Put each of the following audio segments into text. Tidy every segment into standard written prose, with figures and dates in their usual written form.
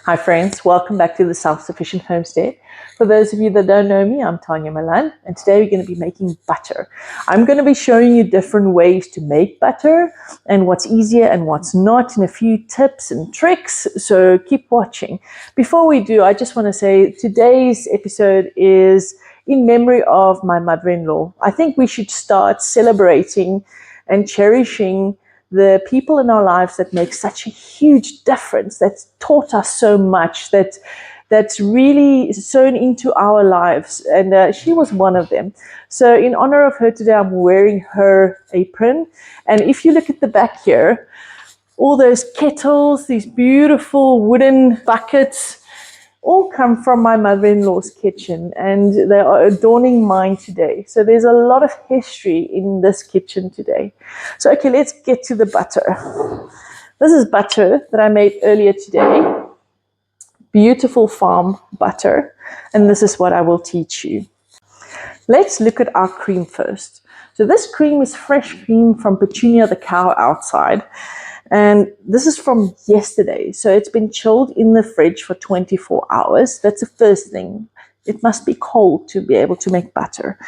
Hi friends, welcome back to the Self-Sufficient Homestead. For those of you that don't know me, I'm Tanya Milan, and today we're going to be making butter. I'm going to be showing you different ways to make butter and what's easier and what's not, and a few tips and tricks, so keep watching. Before we do, I just want to say today's episode is in memory of my mother-in-law. I think we should start celebrating and cherishing the people in our lives that make such a huge difference, that's taught us so much, that's really sewn into our lives. And she was one of them. So in honor of her today, I'm wearing her apron. And if you look at the back here, all those kettles, these beautiful wooden buckets, all come from my mother-in-law's kitchen, and they are adorning mine today. So there's a lot of history in this kitchen today. So okay, let's get to the butter. This is butter that I made earlier today. Beautiful farm butter. And this is what I will teach you. Let's look at our cream first. So this cream is fresh cream from Petunia the cow outside. And this is from yesterday. So it's been chilled in the fridge for 24 hours. That's the first thing. It must be cold to be able to make butter.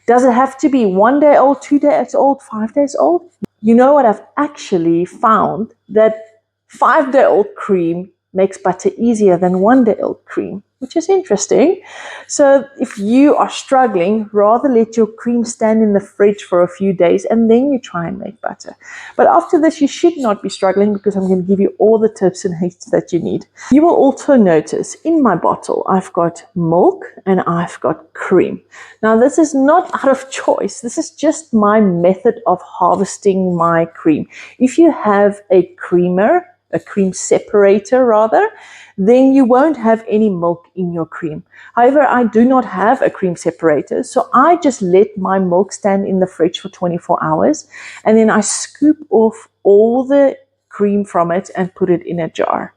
Does it have to be 1 day old, 2 days old, 5 days old? You know what? I've actually found that 5-day-old cream makes butter easier than 1-day-old cream, which is interesting. So if you are struggling, rather let your cream stand in the fridge for a few days and then you try and make butter. But after this, you should not be struggling, because I'm going to give you all the tips and hints that you need. You will also notice in my bottle, I've got milk and I've got cream. Now, this is not out of choice. This is just my method of harvesting my cream. If you have a creamer, a cream separator rather, then you won't have any milk in your cream. However, I do not have a cream separator, so I just let my milk stand in the fridge for 24 hours, and then I scoop off all the cream from it and put it in a jar.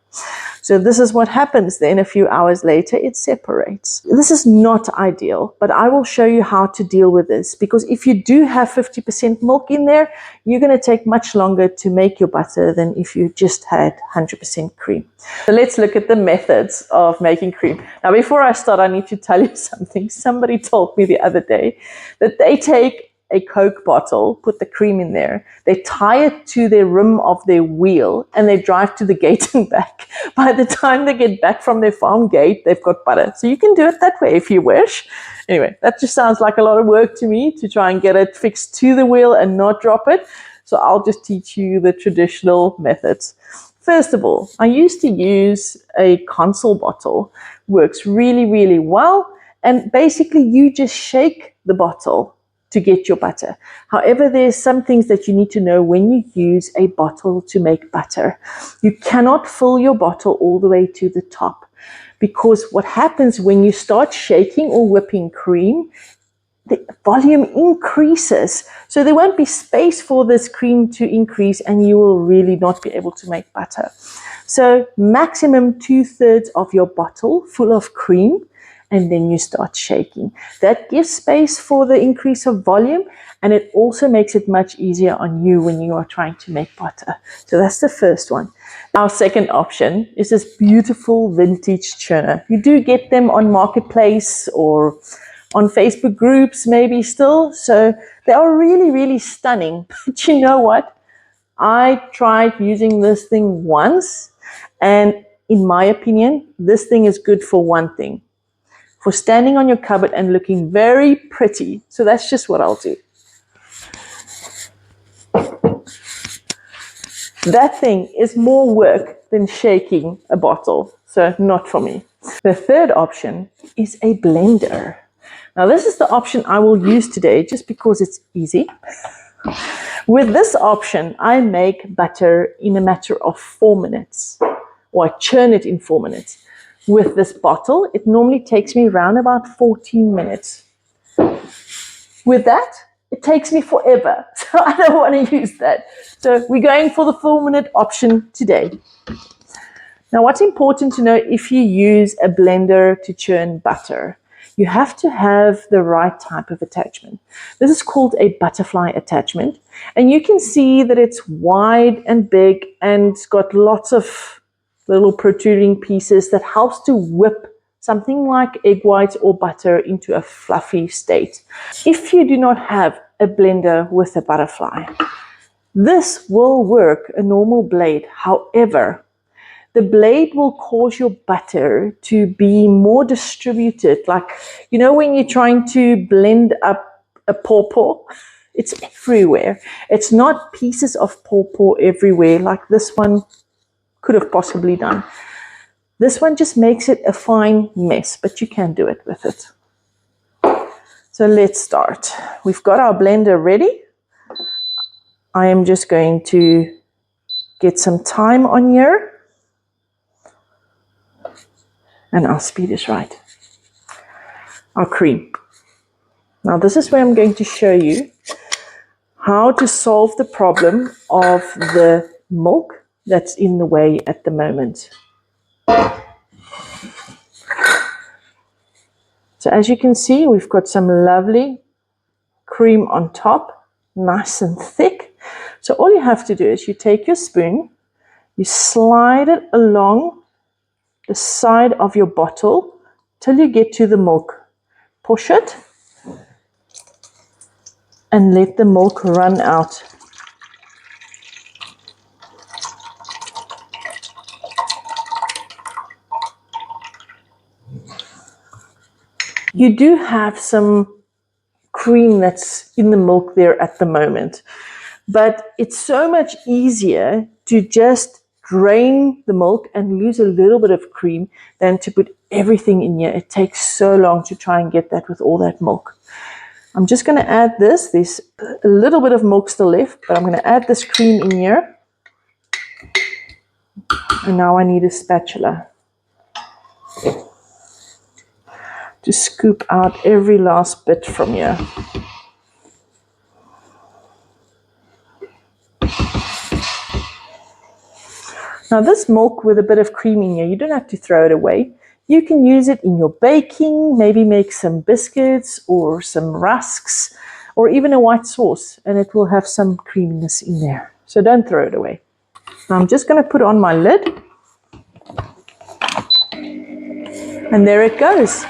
So this is what happens then. A few hours later, it separates. This is not ideal, but I will show you how to deal with this, because if you do have 50% milk in there, you're going to take much longer to make your butter than if you just had 100% cream. So let's look at the methods of making cream. Now, before I start, I need to tell you something. Somebody told me the other day that they take a Coke bottle, put the cream in there, they tie it to the rim of their wheel, and they drive to the gate and back. By the time they get back from their farm gate, they've got butter. So you can do it that way if you wish. Anyway, that just sounds like a lot of work to me to try and get it fixed to the wheel and not drop it. So I'll just teach you the traditional methods. First of all, I used to use a Consol bottle. Works really, really well. And basically you just shake the bottle to get your butter. However, there's some things that you need to know when you use a bottle to make butter. You cannot fill your bottle all the way to the top, because what happens when you start shaking or whipping cream, the volume increases. So there won't be space for this cream to increase, and you will really not be able to make butter. So maximum 2/3 of your bottle full of cream, and then you start shaking. That gives space for the increase of volume, and it also makes it much easier on you when you are trying to make butter. So that's the first one. Our second option is this beautiful vintage churner. You do get them on Marketplace or on Facebook groups maybe still. So they are really, really stunning. But you know what? I tried using this thing once, and in my opinion, this thing is good for one thing: for standing on your cupboard and looking very pretty. So that's just what I'll do. That thing is more work than shaking a bottle, so not for me. The third option is a blender. Now, this is the option I will use today just because it's easy. With this option, I make butter in a matter of 4 minutes, or I churn it in 4 minutes. With this bottle, it normally takes me around about 14 minutes. With that, it takes me forever, so I don't want to use that. So we're going for the 4-minute option today. Now, what's important to know if you use a blender to churn butter, you have to have the right type of attachment. This is called a butterfly attachment, and you can see that it's wide and big and it's got lots of little protruding pieces that helps to whip something like egg whites or butter into a fluffy state. If you do not have a blender with a butterfly, this will work, a normal blade. However, the blade will cause your butter to be more distributed. Like, you know, when you're trying to blend up a pawpaw, it's everywhere. It's not pieces of pawpaw everywhere like this one could have possibly done. This one just makes it a fine mess, but you can do it with it. So let's start. We've got our blender ready. I am just going to get some thyme on here. And our speed is right. Our cream. Now this is where I'm going to show you how to solve the problem of the milk that's in the way at the moment. So as you can see, we've got some lovely cream on top, nice and thick. So all you have to do is you take your spoon, you slide it along the side of your bottle till you get to the milk. Push it and let the milk run out. You do have some cream that's in the milk there at the moment, but it's so much easier to just drain the milk and lose a little bit of cream than to put everything in here. It takes so long to try and get that with all that milk. I'm just going to add this. There's a little bit of milk still left, but I'm going to add this cream in here. And now I need a spatula to scoop out every last bit from here. Now this milk with a bit of cream in here, you don't have to throw it away. You can use it in your baking, maybe make some biscuits or some rusks or even a white sauce, and it will have some creaminess in there. So don't throw it away. Now I'm just going to put on my lid. And there it goes.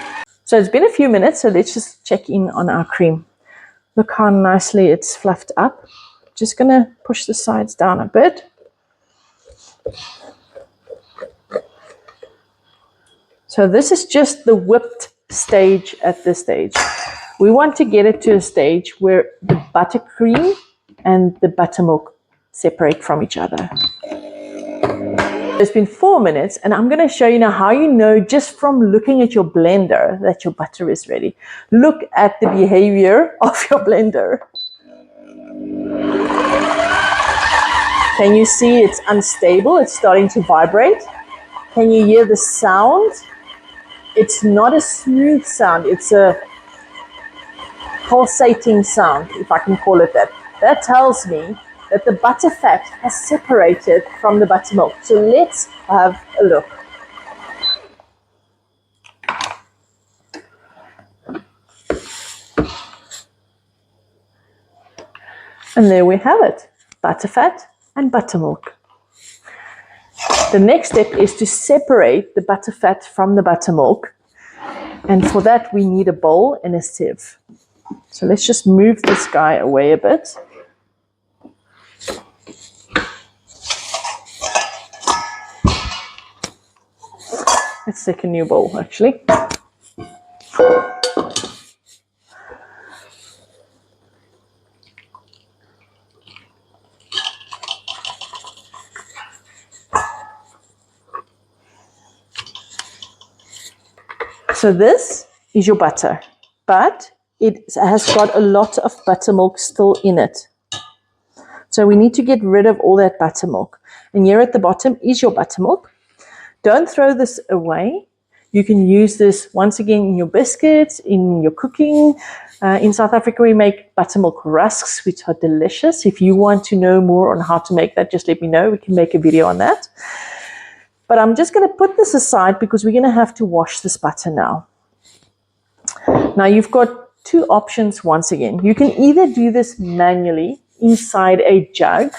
So it's been a few minutes, so let's just check in on our cream. Look how nicely it's fluffed up. Just going to push the sides down a bit. So this is just the whipped stage at this stage. We want to get it to a stage where the buttercream and the buttermilk separate from each other. It's been 4 minutes, and I'm going to show you now how you know just from looking at your blender that your butter is ready. Look at the behavior of your blender. Can you see it's unstable? It's starting to vibrate. Can you hear the sound? It's not a smooth sound. It's a pulsating sound, if I can call it that. That tells me that the butter fat has separated from the buttermilk. So let's have a look. And there we have it, butterfat and buttermilk. The next step is to separate the butterfat from the buttermilk. And for that, we need a bowl and a sieve. So let's just move this guy away a bit. Let's take a new bowl, actually. So this is your butter, but it has got a lot of buttermilk still in it. So we need to get rid of all that buttermilk. And here at the bottom is your buttermilk. Don't throw this away. You can use this once again in your biscuits, in your cooking. In South Africa, we make buttermilk rusks, which are delicious. If you want to know more on how to make that, just let me know. We can make a video on that. But I'm just going to put this aside because we're going to have to wash this butter now. Now you've got two options once again. You can either do this manually inside a jug.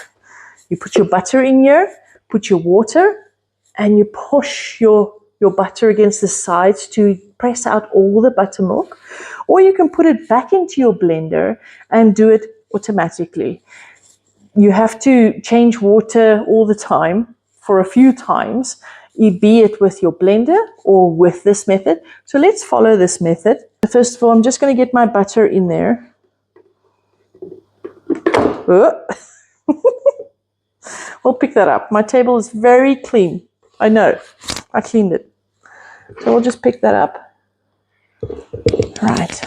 You put your butter in here, put your water, and you push your butter against the sides to press out all the buttermilk, or you can put it back into your blender and do it automatically. You have to change water all the time for a few times, be it with your blender or with this method. So let's follow this method. First of all, I'm just going to get my butter in there. We'll pick that up. My table is very clean. I know. I cleaned it. So we'll just pick that up. Right.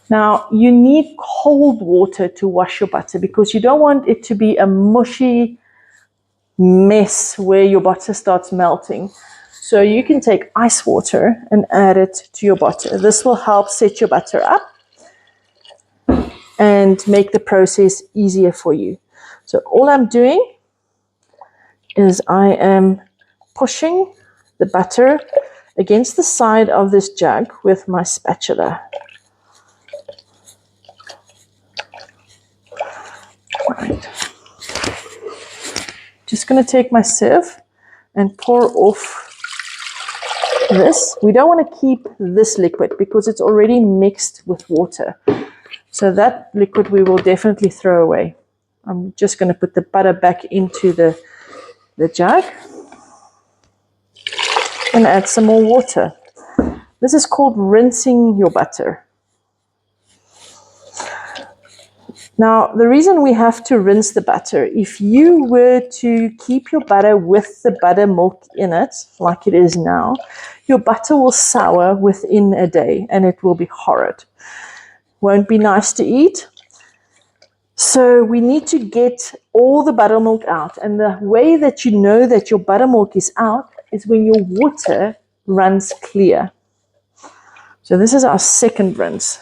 Now, you need cold water to wash your butter because you don't want it to be a mushy mess where your butter starts melting. So you can take ice water and add it to your butter. This will help set your butter up and make the process easier for you. So all I'm doing is I am pushing the butter against the side of this jug with my spatula. Right. Just going to take my sieve and pour off this. We don't want to keep this liquid because it's already mixed with water. So that liquid we will definitely throw away. I'm just going to put the butter back into the jug and add some more water. This is called rinsing your butter. Now, the reason we have to rinse the butter, if you were to keep your butter with the buttermilk in it, like it is now, your butter will sour within a day and it will be horrid. Won't be nice to eat. So we need to get all the buttermilk out. And the way that you know that your buttermilk is out is when your water runs clear. So this is our second rinse.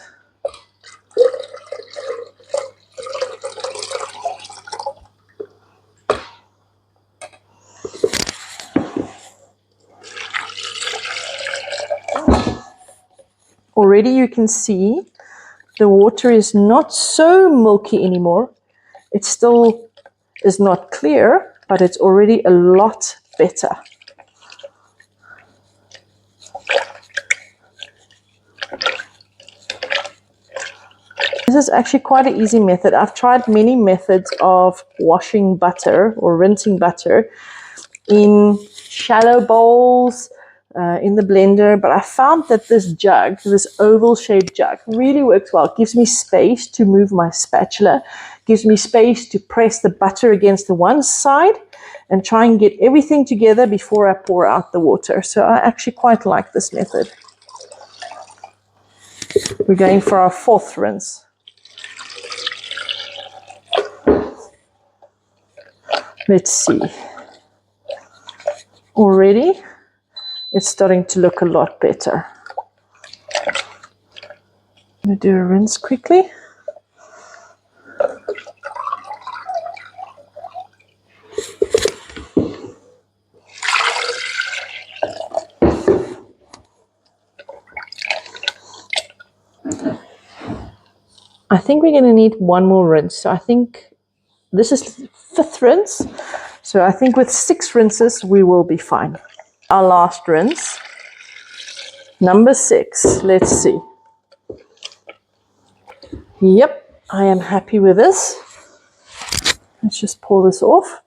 Already you can see the water is not so milky anymore. It still is not clear, but it's already a lot better. This is actually quite an easy method. I've tried many methods of washing butter or rinsing butter in shallow bowls, in the blender, but I found that this jug, this oval shaped jug, really works well. It gives me space to move my spatula, gives me space to press the butter against the one side and try and get everything together before I pour out the water. So I actually quite like this method. We're going for our fourth rinse. Let's see. Already it's starting to look a lot better. I'm going to do a rinse quickly. I think we're going to need one more rinse. So I think this is fifth rinse. So I think with 6 rinses we will be fine. Our last rinse, number 6. Let's see. Yep, I am happy with this. Let's just pour this off.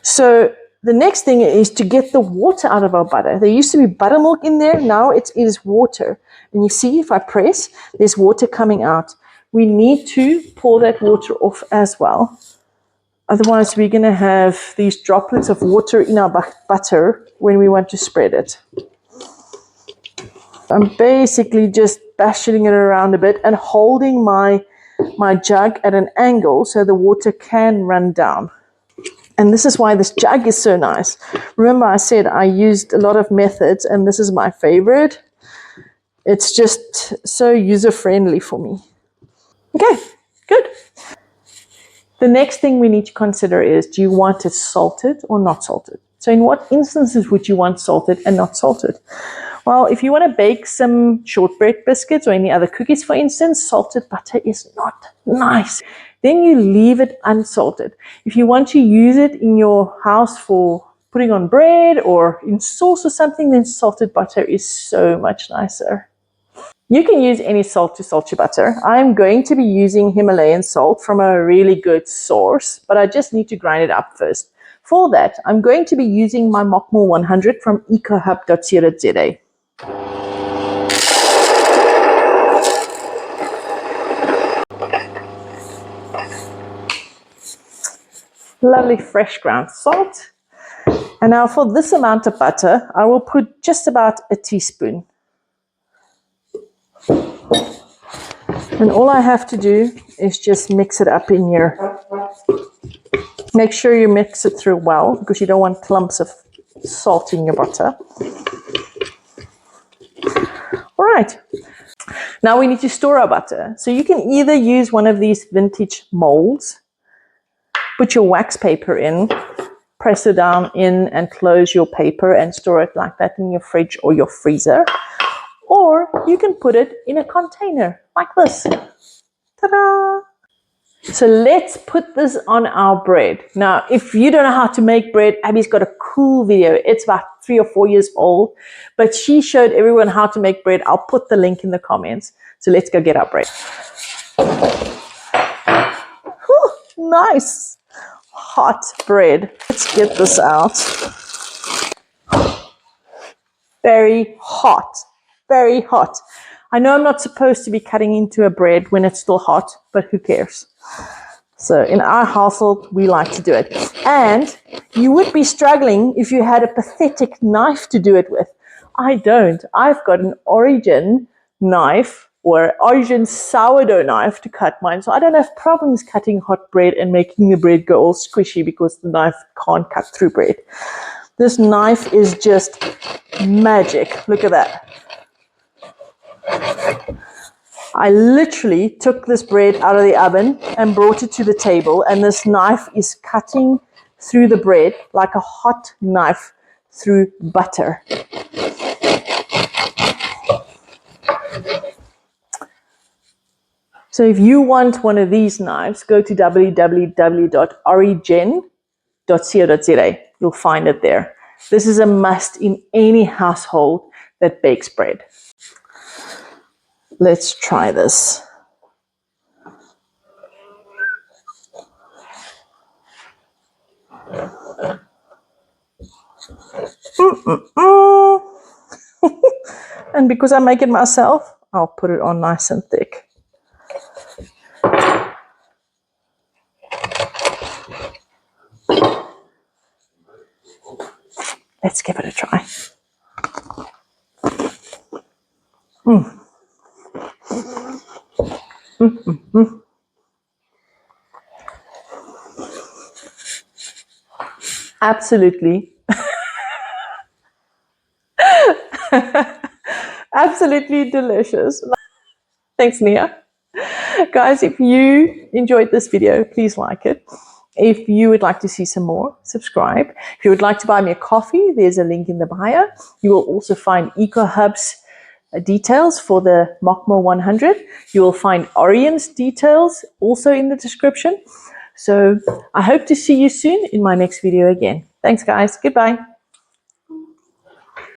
So the next thing is to get the water out of our butter. There used to be buttermilk in there. Now it is water. And you see, if I press, there's water coming out. We need to pour that water off as well. Otherwise, we're going to have these droplets of water in our butter when we want to spread it. I'm basically just bashing it around a bit and holding my jug at an angle so the water can run down. And this is why this jug is so nice. Remember I said I used a lot of methods and this is my favorite. It's just so user-friendly for me. Okay, good. The next thing we need to consider is, do you want it salted or not salted? So in what instances would you want salted and not salted? Well, if you want to bake some shortbread biscuits or any other cookies, for instance, salted butter is not nice. then you leave it unsalted. If you want to use it in your house for putting on bread or in sauce or something, then salted butter is so much nicer. You can use any salt to salt your butter. I'm going to be using Himalayan salt from a really good source, but I just need to grind it up first. For that, I'm going to be using my Mockmill 100 from ecohub.co.za. Lovely fresh ground salt. And now for this amount of butter, I will put just about a teaspoon. And all I have to do is just mix it up in here. Make sure you mix it through well, because you don't want clumps of salt in your butter. All right. Now we need to store our butter. So you can either use one of these vintage molds, put your wax paper in, press it down in and close your paper and store it like that in your fridge or your freezer. Or you can put it in a container like this. Ta-da! So let's put this on our bread. Now, if you don't know how to make bread, Abby's got a cool video. It's about 3 or 4 years old, but she showed everyone how to make bread. I'll put the link in the comments. So let's go get our bread. Whew, nice. Hot bread. Let's get this out. Very hot. Very hot. I know I'm not supposed to be cutting into a bread when it's still hot, but who cares? So in our household, we like to do it. And you would be struggling if you had a pathetic knife to do it with. I don't. I've got an Orejen knife or Orejen sourdough knife to cut mine. So I don't have problems cutting hot bread and making the bread go all squishy because the knife can't cut through bread. This knife is just magic. Look at that. I literally took this bread out of the oven and brought it to the table, and this knife is cutting through the bread like a hot knife through butter. So if you want one of these knives, go to www.orejen.co.za. You'll find it there. This is a must in any household that bakes bread. Let's try this. And because I make it myself, I'll put it on nice and thick. Let's give it a try. Absolutely. Absolutely delicious. Thanks, Nia. Guys, if you enjoyed this video, please like it. If you would like to see some more, subscribe. If you would like to buy me a coffee, there's a link in the bio. You will also find EcoHub's details for the Mockmill 100. You will find Orejen's details also in the description. So I hope to see you soon in my next video again. Thanks, guys. Goodbye.